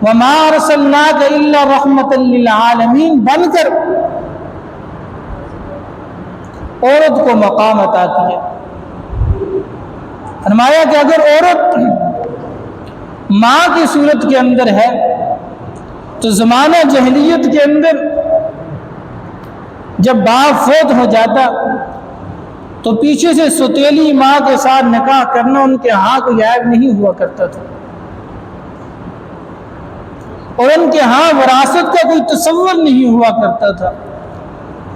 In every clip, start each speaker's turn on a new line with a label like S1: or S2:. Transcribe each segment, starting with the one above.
S1: وما ارسلناک الا رحمۃ للعالمین بن کر عورت کو مقام عطا کیا۔ فرمایا کہ اگر عورت ماں کی صورت کے اندر ہے تو زمانہ جاہلیت کے اندر جب باپ فوت ہو جاتا تو پیچھے سے سوتیلی ماں کے ساتھ نکاح کرنا ان کے ہاں کوئی عیب نہیں ہوا کرتا تھا، اور ان کے ہاں وراثت کا کوئی تصور نہیں ہوا کرتا تھا۔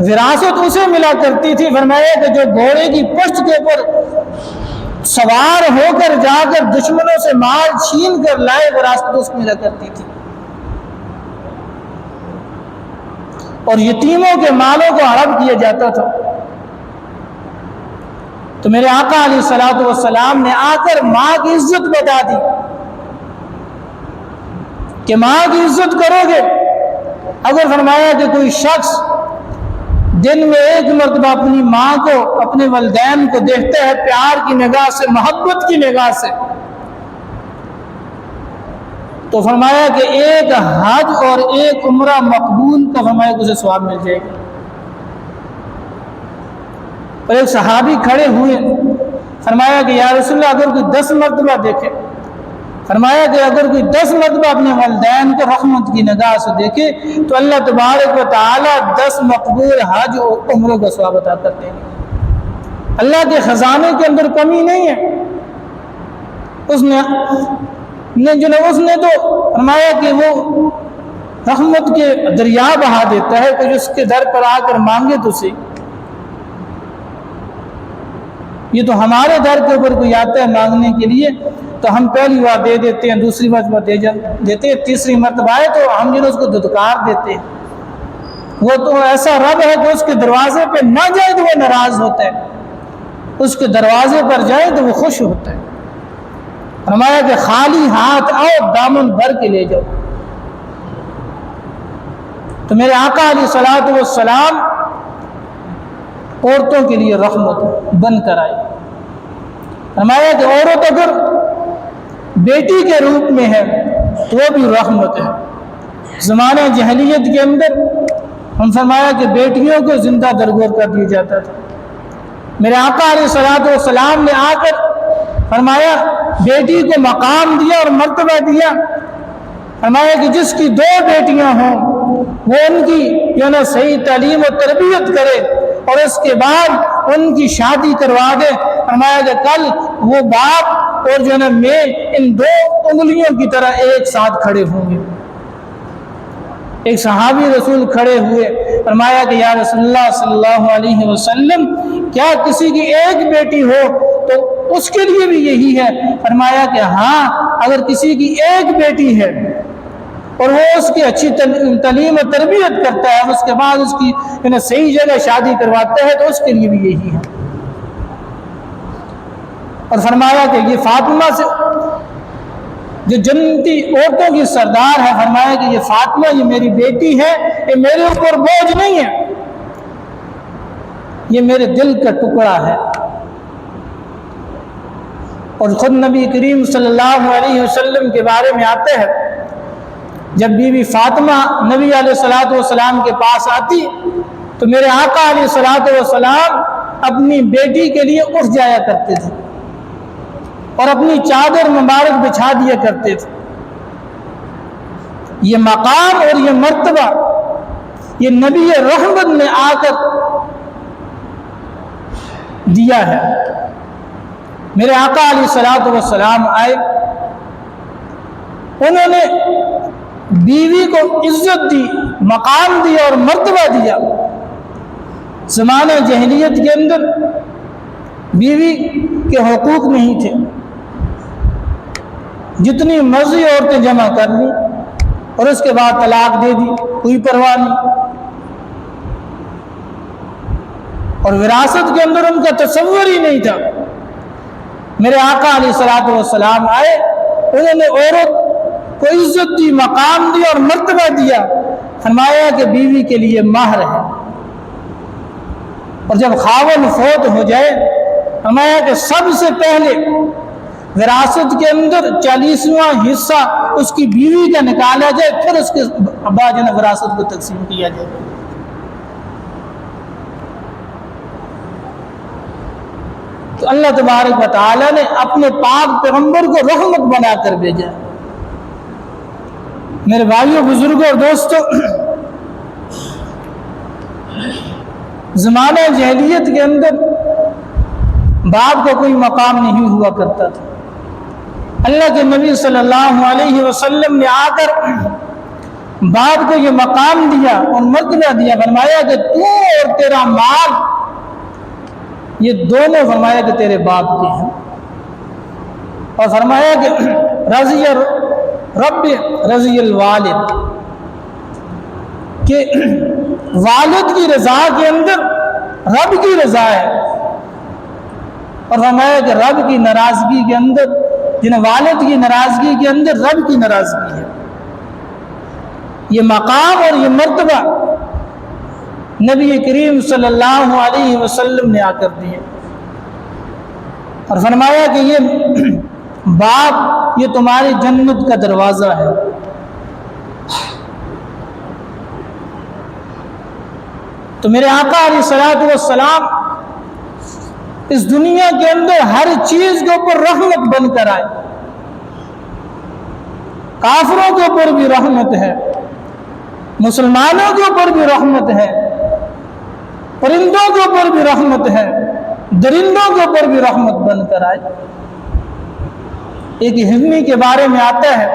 S1: وراثت اسے ملا کرتی تھی، فرمایا کہ جو گھوڑے کی پشت کے اوپر سوار ہو کر جا کر دشمنوں سے مال چھین کر لائے، وراثت اس کو ملا کرتی تھی، اور یتیموں کے مالوں کو ہڑپ کیا جاتا تھا۔ تو میرے آقا علیہ الصلوۃ والسلام نے آ کر ماں کی عزت بتا دی کہ ماں کی عزت کرو گے۔ اگر فرمایا کہ کوئی شخص دن میں ایک مرتبہ اپنی ماں کو، اپنے والدین کو دیکھتا ہے پیار کی نگاہ سے، محبت کی نگاہ سے، تو فرمایا کہ ایک حج اور ایک عمرہ مقبول کا فرمایا کہ اسے ثواب مل جائے گا۔ اور ایک صحابی کھڑے ہوئے، فرمایا کہ یا رسول اللہ اگر کوئی 10 مرتبہ دیکھے، فرمایا کہ اگر کوئی 10 مرتبہ اپنے والدین کو رحمت کی نگاہ سے دیکھے تو اللہ تبارک و تعالی 10 مقبول حج اور عمروں کا ثواب عطا کر دیں گے۔ اللہ کے خزانے کے اندر کمی نہیں ہے۔ اس نے تو فرمایا کہ وہ رحمت کے دریا بہا دیتا ہے، کوئی اس کے در پر آ کر مانگے تو صحیح۔ یہ تو ہمارے در کے اوپر کوئی آتا ہے مانگنے کے لیے تو ہم پہلی بار دے دیتے ہیں، دوسری مرتبہ دیتے ہیں، تیسری مرتبہ آئے تو ہم اس کو دھتکار دیتے ہیں۔ وہ تو ایسا رب ہے کہ اس کے دروازے پہ نہ جائے تو وہ ناراض ہوتا ہے، اس کے دروازے پر جائے تو وہ خوش ہوتا ہے۔ فرمایا کہ خالی ہاتھ آؤ، دامن بھر کے لے جاؤ۔ تو میرے آقا علیہ الصلوۃ والسلام عورتوں کے لیے رحمت بن کر آئی۔ فرمایا کہ عورت اگر بیٹی کے روپ میں ہے تو وہ بھی رحمت ہے۔ زمانہ جاہلیت کے اندر ہم فرمایا کہ بیٹیوں کو زندہ درگور کر دیا جاتا تھا۔ میرے آقا علیہ الصلوۃ والسلام نے آ کر فرمایا بیٹی کو مقام دیا اور مرتبہ دیا۔ فرمایا کہ جس کی 2 بیٹیاں ہوں وہ ان کی جو ہے نا صحیح تعلیم و تربیت کرے اور اس کے بعد ان کی شادی کروا دے۔ فرمایا کہ کل وہ باپ اور جو ہے نا میں ان 2 انگلیوں کی طرح ایک ساتھ کھڑے ہوں گے۔ ایک صحابی رسول کھڑے ہوئے، فرمایا کہ یا رسول اللہ صلی اللہ علیہ وسلم کیا کسی کی ایک بیٹی ہو تو اس کے لیے بھی یہی ہے؟ فرمایا کہ ہاں، اگر کسی کی ایک بیٹی ہے اور وہ اس کی اچھی تعلیم و تربیت کرتا ہے، اس کے بعد اس کی صحیح جگہ شادی کرواتا ہے تو اس کے لیے بھی یہی ہے۔ اور فرمایا کہ یہ فاطمہ سے جو جنتی عورتوں کی سردار ہے، فرمایا کہ یہ فاطمہ یہ میری بیٹی ہے، یہ میرے اوپر بوجھ نہیں ہے، یہ میرے دل کا ٹکڑا ہے۔ اور خود نبی کریم صلی اللہ علیہ وسلم کے بارے میں آتا ہے، جب بی بی فاطمہ نبی علیہ الصلوۃ والسلام کے پاس آتی تو میرے آقا علیہ الصلوۃ والسلام اپنی بیٹی کے لیے اٹھ جایا کرتے تھے اور اپنی چادر مبارک بچھا دیا کرتے تھے۔ یہ مقام اور یہ مرتبہ یہ نبی رحمت نے آ کر دیا ہے۔ میرے آقا علیہ الصلوۃ والسلام آئے، انہوں نے بیوی کو عزت دی، مقام دیا اور مرتبہ دیا۔ زمانہ جاہلیت کے اندر بیوی کے حقوق نہیں تھے، جتنی مرضی عورتیں جمع کر لیں اور اس کے بعد طلاق دے دی، کوئی پرواہ نہیں۔ اور وراثت کے اندر ان کا تصور ہی نہیں تھا۔ میرے آقا علیہ الصلوۃ والسلام آئے، انہوں نے عورت کو عزت دی، مقام دیا اور مرتبہ دیا۔ فرمایا کہ بیوی کے لیے مہر ہے، اور جب خاوند فوت ہو جائے فرمایا کہ سب سے پہلے وراثت کے اندر 40واں حصہ اس کی بیوی کا نکالا جائے، پھر اس کے ابا جو ہے وراثت کو تقسیم کیا جائے۔ تو اللہ تبارک و تعالیٰ نے اپنے پاک پیغمبر کو رحمت بنا کر بھیجا۔ میرے بھائیوں، بزرگوں اور دوستوں، زمانہ جاہلیت کے اندر باپ کا کوئی مقام نہیں ہوا کرتا تھا۔ اللہ کے نبی صلی اللہ علیہ وسلم نے آ کر باپ کو یہ مقام دیا اور مرتبہ دیا، فرمایا کہ تو اور تیرا مال یہ دونوں فرمایا کہ تیرے باپ کے ہیں، اور فرمایا کہ رضی رب رضی الوالد، کہ والد کی رضا کے اندر رب کی رضا ہے، اور فرمایا کہ رب کی ناراضگی کے اندر، جنہیں والد کی ناراضگی کے اندر رب کی ناراضگی ہے۔ یہ مقام اور یہ مرتبہ نبی کریم صلی اللہ علیہ وسلم نے آ کر دیے، اور فرمایا کہ یہ باپ یہ تمہاری جنت کا دروازہ ہے۔ تو میرے آقا علیہ الصلوۃ والسلام اس دنیا کے اندر ہر چیز کے اوپر رحمت بن کر آئے۔ کافروں کے اوپر بھی رحمت ہے، مسلمانوں کے اوپر بھی رحمت ہے، پرندوں کے اوپر بھی رحمت ہے، درندوں کے اوپر بھی رحمت بن کر آئے۔ ایک ہرنی کے بارے میں آتا ہے،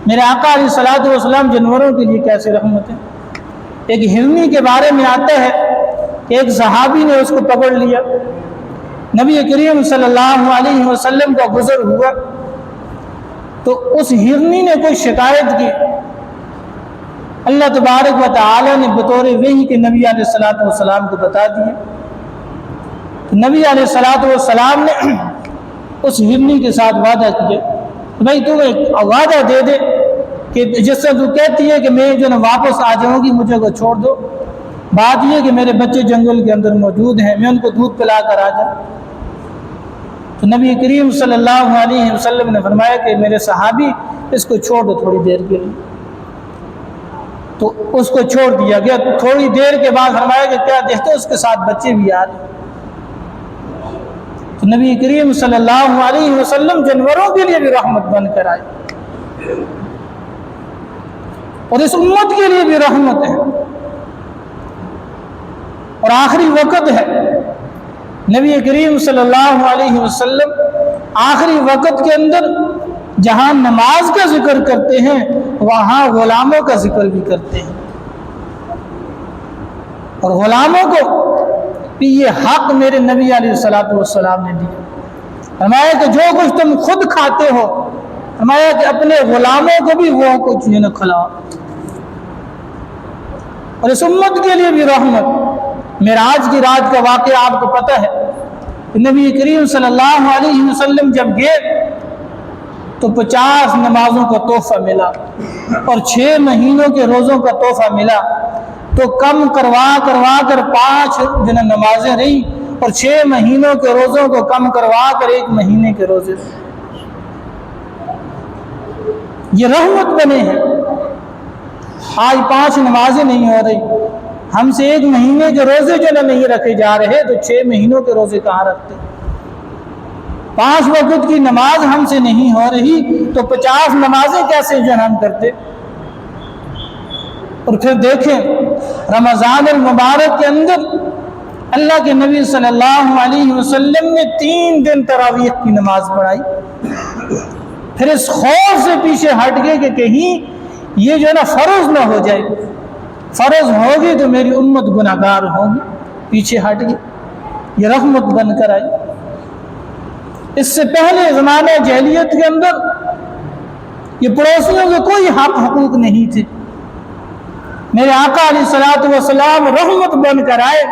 S1: میرے آقا علیہ الصلوۃ والسلام جانوروں کے لیے کیسے رحمت ہے۔ ایک ہرنی کے بارے میں آتا ہے کہ ایک صحابی نے اس کو پکڑ لیا، نبی کریم صلی اللہ علیہ وسلم کا گزر ہوا تو اس ہرنی نے کوئی شکایت کی، اللہ تبارک و تعالی نے بطور وحی کے نبی علیہ الصلوۃ والسلام کو بتا دیے۔ نبی علیہ الصلوۃ والسلام نے اس ہرنی کے ساتھ وعدہ کیا، بھائی تو ایک وعدہ دے دے کہ جس سے تو کہتی ہے کہ میں جو نا واپس آ جاؤں گی، مجھے کو چھوڑ دو، بات یہ کہ میرے بچے جنگل کے اندر موجود ہیں، میں ان کو دودھ پلا کر آ جاؤں۔ تو نبی کریم صلی اللہ علیہ وسلم نے فرمایا کہ میرے صحابی اس کو چھوڑ دو تھوڑی دیر کے لیے۔ تو اس کو چھوڑ دیا گیا۔ تھوڑی دیر کے بعد فرمایا کہ کیا دیکھتے اس کے ساتھ بچے بھی آ رہے۔ تو نبی کریم صلی اللہ علیہ وسلم جانوروں کے لیے بھی رحمت بن کر آئے، اور اس امت کے لیے بھی رحمت ہے، اور آخری وقت ہے۔ نبی کریم صلی اللہ علیہ وسلم آخری وقت کے اندر جہاں نماز کا ذکر کرتے ہیں وہاں غلاموں کا ذکر بھی کرتے ہیں، اور غلاموں کو بھی یہ حق میرے نبی علیہ الصلوۃ والسلام نے دیا۔ فرمایا کہ جو کچھ تم خود کھاتے ہو، فرمایا کہ اپنے غلاموں کو بھی وہ کچھ نہ کھلاؤ۔ اور اس امت کے لیے بھی رحمت۔ معراج کی رات کا واقعہ آپ کو پتہ ہے کہ نبی کریم صلی اللہ علیہ وسلم جب گئے تو 50 نمازوں کا تحفہ ملا، اور 6 مہینوں کے روزوں کا تحفہ ملا، تو کم کروا کر 5 نمازیں رہی، اور 6 مہینوں کے روزوں کو کم کروا کر 1 مہینے کے روزے۔ یہ رحمت بنے ہیں۔ آج 5 نمازیں نہیں ہو رہی، ہم سے 1 مہینے کے روزے جو نہیں رکھے جا رہے، تو 6 مہینوں کے روزے کہاں رکھتے؟ 5 وقت کی نماز ہم سے نہیں ہو رہی تو 50 نمازیں کیسے ہم کرتے؟ اور پھر دیکھیں رمضان المبارک کے اندر اللہ کے نبی صلی اللہ علیہ وسلم نے 3 دن تراویح کی نماز پڑھائی، پھر اس خوف سے پیچھے ہٹ گئے کہ کہیں یہ جو ہے نا فرض نہ ہو جائے، فرض ہوگی تو میری امت گناہ گار ہوگی، پیچھے ہٹ گئی۔ یہ رحمت بن کر آئی۔ اس سے پہلے زمانہ جاہلیت کے اندر یہ پڑوسیوں کے کوئی حقوق نہیں تھے۔ میرے آقا علیہ الصلوۃ والسلام رحمت بن کر آئے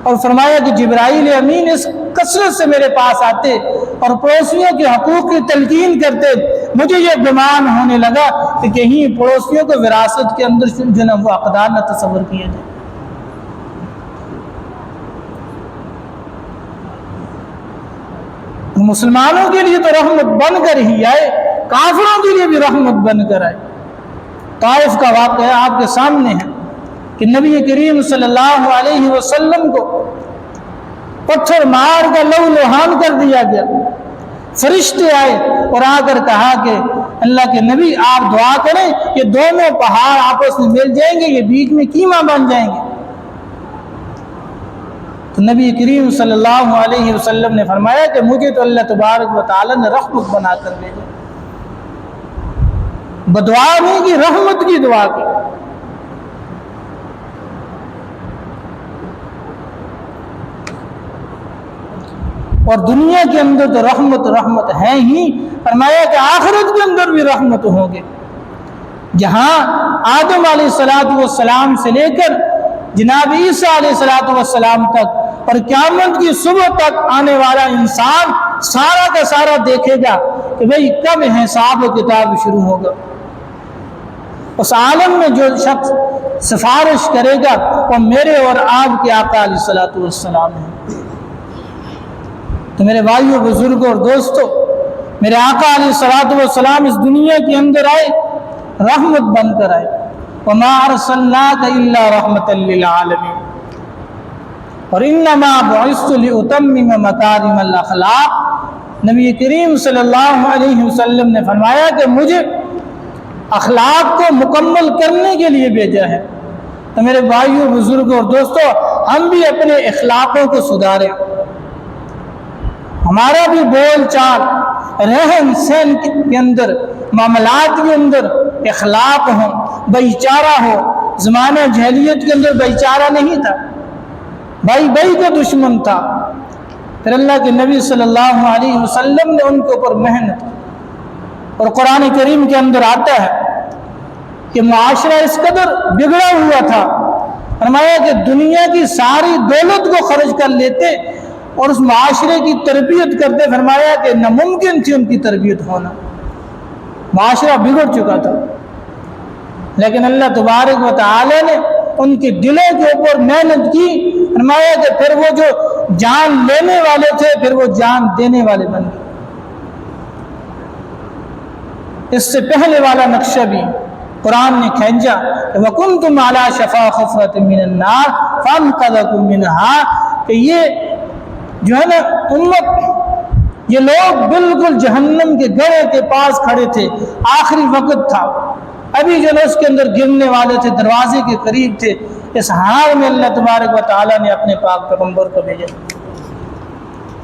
S1: اور فرمایا کہ جبرائیل امین اس کثرت سے میرے پاس آتے اور پڑوسیوں کے حقوق کی تلقین کرتے، مجھے یہ گمان ہونے لگا کہ کہیں پڑوسیوں کو وراثت کے اندر جو ہے وہ اقدار نہ تصور کیا جائے۔ مسلمانوں کے لیے تو رحمت بن کر ہی آئے، کافروں کے لیے بھی رحمت بن کر آئے۔ طائف کا واقعہ آپ کے سامنے ہے کہ نبی کریم صلی اللہ علیہ وسلم کو پتھر مار کر لہو لہان کر دیا گیا۔ فرشتے آئے اور آ کر کہا کہ اللہ کے نبی آپ دعا کریں، یہ دونوں پہاڑ آپس میں مل جائیں گے، یہ بیچ میں کیما بن جائیں گے۔ تو نبی کریم صلی اللہ علیہ وسلم نے فرمایا کہ مجھے تو اللہ تبارک و تعالی نے رحمت بنا کر بھیجا، بدعا نہیں کی، رحمت کی دعا کی۔ اور دنیا کے اندر تو رحمت ہے ہی، فرمایا کہ آخرت کے اندر بھی رحمت ہوں گے، جہاں آدم علیہ السلام سے لے کر جناب عیسیٰ علیہ السلام تک اور قیامت کی صبح تک آنے والا انسان سارا کا سارا دیکھے گا کہ بھئی کب حساب و کتاب شروع ہوگا۔ اس عالم میں جو شخص سفارش کرے گا وہ میرے اور آپ کے آقا علیہ السلام ہیں۔ تو میرے بھائیوں، بزرگوں اور دوستوں، میرے آقا علیہ السلام اس دنیا کے اندر آئے، رحمت بن کر آئے۔ وَمَا أَرْسَلْنَاكَ إِلَّا رَحْمَةً لِّلْعَالَمِينَ اور إِنَّمَا بُعِثْتُ لِأُتَمِّمَ مَكَارِمَ الْأَخْلَاقِ، نبی کریم صلی اللہ علیہ وسلم نے فرمایا کہ مجھے اخلاق کو مکمل کرنے کے لیے بھیجا ہے۔ تو میرے بھائیوں، بزرگوں اور دوستوں، ہم بھی اپنے اخلاقوں کو سدھاریں، ہمارا بھی بول چال، رہن سہن کے اندر، معاملات کے اندر اخلاق ہوں، بھائی چارہ ہو۔ زمانہ جاہلیت کے اندر بھائی چارہ نہیں تھا، بھائی کا دشمن تھا۔ پھر اللہ کے نبی صلی اللہ علیہ وسلم نے ان کے اوپر محنت، اور قرآن کریم کے اندر آتا ہے کہ معاشرہ اس قدر بگڑا ہوا تھا، فرمایا کہ دنیا کی ساری دولت کو خرچ کر لیتے اور اس معاشرے کی تربیت کرتے، فرمایا کہ ناممکن تھی ان کی تربیت ہونا، معاشرہ بگڑ چکا تھا۔ لیکن اللہ تبارک و تعالی نے ان کے دلوں کے اوپر محنت کی، فرمایا کہ پھر وہ جو جان لینے والے تھے پھر وہ جان دینے والے بن گئے۔ اس سے پہلے والا نقشہ بھی قرآن نے کھینچا کہ وَكُنْتُمْ عَلَى شَفَا خُفْرَةٍ مِّنَ النَّارِ فَانْقَذَكُم مِّنْهَا، کہ یہ جو ہے نا امت، یہ لوگ بالکل جہنم کے گڑھے کے پاس کھڑے تھے، آخری وقت تھا، ابھی جو ہے اس کے اندر گرنے والے تھے، دروازے کے قریب تھے، اس حال میں اللہ تبارک و تعالیٰ نے اپنے پاک پیغمبر کو بھیجا۔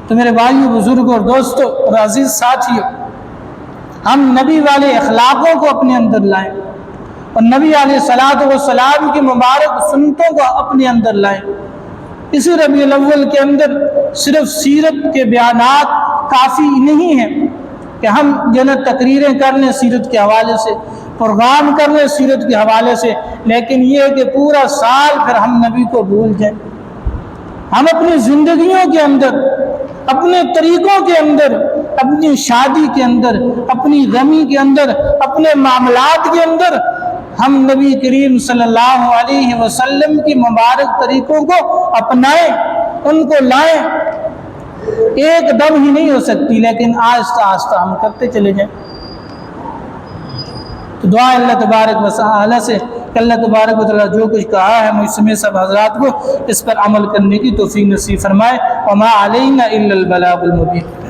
S1: تو میرے بھائیوں، بزرگوں اور دوستوں اور عزیز ساتھیوں، ہم نبی والے اخلاقوں کو اپنے اندر لائیں اور نبی علیہ السلام کی مبارک سنتوں کو اپنے اندر لائیں۔ اسی ربیع الاول کے اندر صرف سیرت کے بیانات کافی نہیں ہیں کہ ہم جنت تقریریں کر لیں سیرت کے حوالے سے، پروگرام کر لیں سیرت کے حوالے سے، لیکن یہ ہے کہ پورا سال پھر ہم نبی کو بھول جائیں۔ ہم اپنی زندگیوں کے اندر، اپنے طریقوں کے اندر، اپنی شادی کے اندر، اپنی غمی کے اندر، اپنے معاملات کے اندر ہم نبی کریم صلی اللہ علیہ وسلم کی مبارک طریقوں کو اپنائیں، ان کو لائیں۔ ایک دم ہی نہیں ہو سکتی، لیکن آہستہ آہستہ ہم کرتے چلے جائیں۔ تو دعا اللہ تبارک و تعالی سے کہ اللہ تبارک و تعالی جو کچھ کہا ہے مجھ سمیت سب حضرات کو اس پر عمل کرنے کی توفیق نصیب فرمائے۔ وما علینا الا البلاغ المبین۔